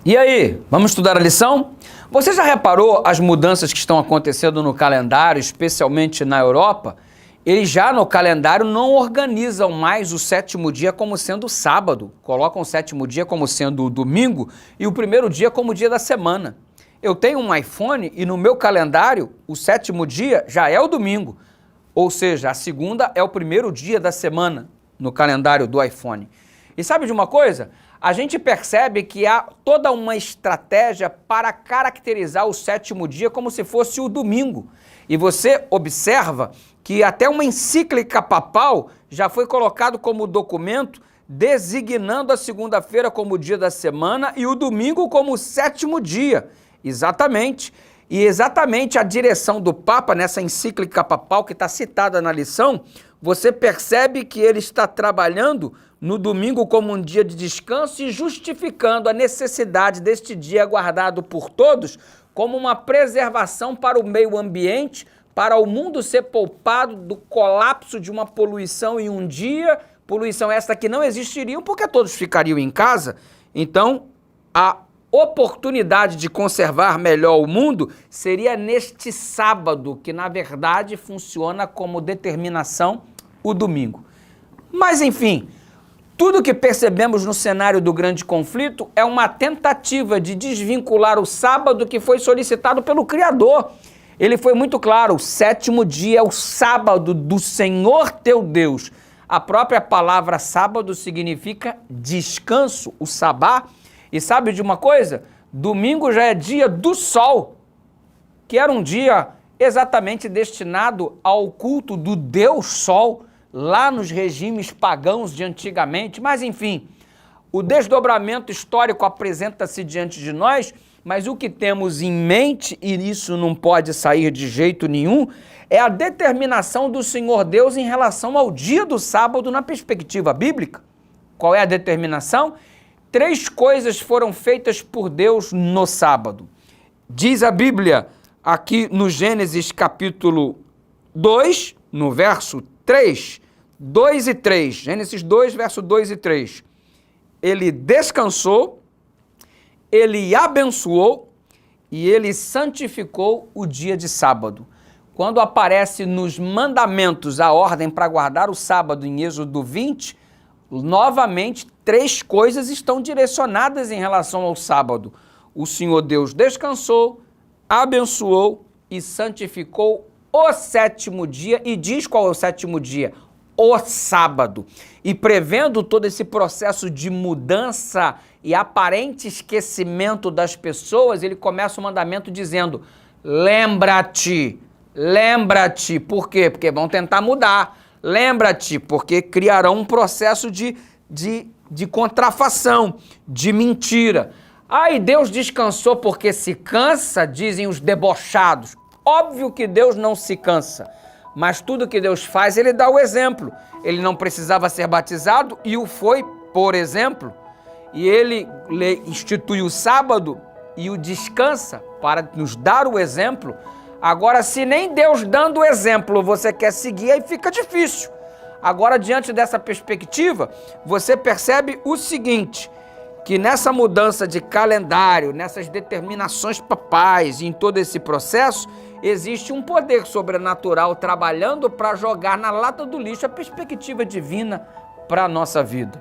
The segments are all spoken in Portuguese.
E aí, vamos estudar a lição? Você já reparou as mudanças que estão acontecendo no calendário, especialmente na Europa? Eles já no calendário não organizam mais o sétimo dia como sendo sábado, colocam o sétimo dia como sendo o domingo e o primeiro dia como o dia da semana. Eu tenho um iPhone e no meu calendário o sétimo dia já é o domingo, ou seja, a segunda é o primeiro dia da semana no calendário do iPhone. E sabe de uma coisa? A gente percebe que há toda uma estratégia para caracterizar o sétimo dia como se fosse o domingo. E você observa que até uma encíclica papal já foi colocado como documento designando a segunda-feira como o dia da semana e o domingo como o sétimo dia. Exatamente. E exatamente a direção do Papa nessa encíclica papal que está citada na lição, você percebe que ele está trabalhando no domingo como um dia de descanso e justificando a necessidade deste dia guardado por todos como uma preservação para o meio ambiente, para o mundo ser poupado do colapso de uma poluição em um dia, poluição esta que não existiria porque todos ficariam em casa. Então, a oportunidade de conservar melhor o mundo seria neste sábado, que na verdade funciona como determinação o domingo. Mas enfim, tudo que percebemos no cenário do grande conflito é uma tentativa de desvincular o sábado que foi solicitado pelo Criador. Ele foi muito claro, o sétimo dia é o sábado do Senhor teu Deus. A própria palavra sábado significa descanso, o sabá. E sabe de uma coisa? Domingo já é dia do sol, que era um dia exatamente destinado ao culto do Deus Sol, lá nos regimes pagãos de antigamente. Mas enfim, o desdobramento histórico apresenta-se diante de nós, mas o que temos em mente, e isso não pode sair de jeito nenhum, é a determinação do Senhor Deus em relação ao dia do sábado na perspectiva bíblica. Qual é a determinação? 3 coisas foram feitas por Deus no sábado. Diz a Bíblia aqui no Gênesis capítulo 2, no verso 3, 2 e 3, Gênesis 2, verso 2 e 3. Ele descansou, ele abençoou e ele santificou o dia de sábado. Quando aparece nos mandamentos a ordem para guardar o sábado em Êxodo 20, novamente 3 coisas estão direcionadas em relação ao sábado. O Senhor Deus descansou, abençoou e santificou o sétimo dia. E diz qual é o sétimo dia? O sábado. E prevendo todo esse processo de mudança e aparente esquecimento das pessoas, ele começa o mandamento dizendo: lembra-te, lembra-te. Por quê? Porque vão tentar mudar. Lembra-te, porque criarão um processo de contrafação, de mentira. E Deus descansou porque se cansa, dizem os debochados. Óbvio que Deus não se cansa, mas tudo que Deus faz, ele dá o exemplo. Ele não precisava ser batizado e o foi, por exemplo, e ele institui o sábado e o descansa para nos dar o exemplo. Agora, se nem Deus dando o exemplo você quer seguir, aí fica difícil. Agora, diante dessa perspectiva, você percebe o seguinte, que nessa mudança de calendário, nessas determinações papais, em todo esse processo, existe um poder sobrenatural trabalhando para jogar na lata do lixo a perspectiva divina para a nossa vida.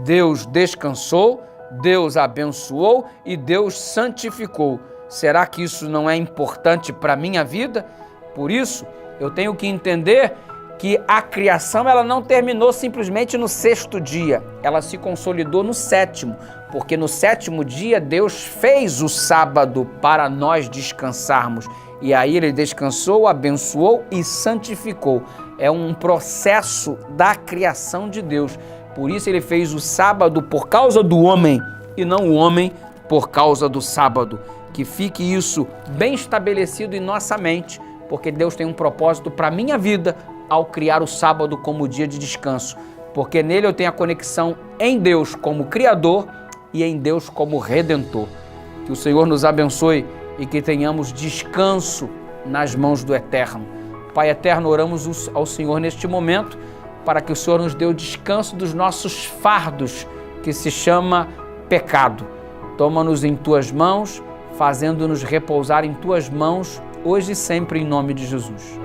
Deus descansou, Deus abençoou e Deus santificou. Será que isso não é importante para a minha vida? Por isso, eu tenho que entender que a criação ela não terminou simplesmente no 6º dia, ela se consolidou no 7º, porque no 7º dia Deus fez o sábado para nós descansarmos. E aí ele descansou, abençoou e santificou. É um processo da criação de Deus. Por isso ele fez o sábado por causa do homem e não o homem por causa do sábado. Que fique isso bem estabelecido em nossa mente, porque Deus tem um propósito para a minha vida ao criar o sábado como dia de descanso, porque nele eu tenho a conexão em Deus como Criador e em Deus como Redentor. Que o Senhor nos abençoe e que tenhamos descanso nas mãos do Eterno. Pai eterno, oramos ao Senhor neste momento para que o Senhor nos dê o descanso dos nossos fardos, que se chama pecado. Toma-nos em tuas mãos, fazendo-nos repousar em tuas mãos, hoje e sempre, em nome de Jesus.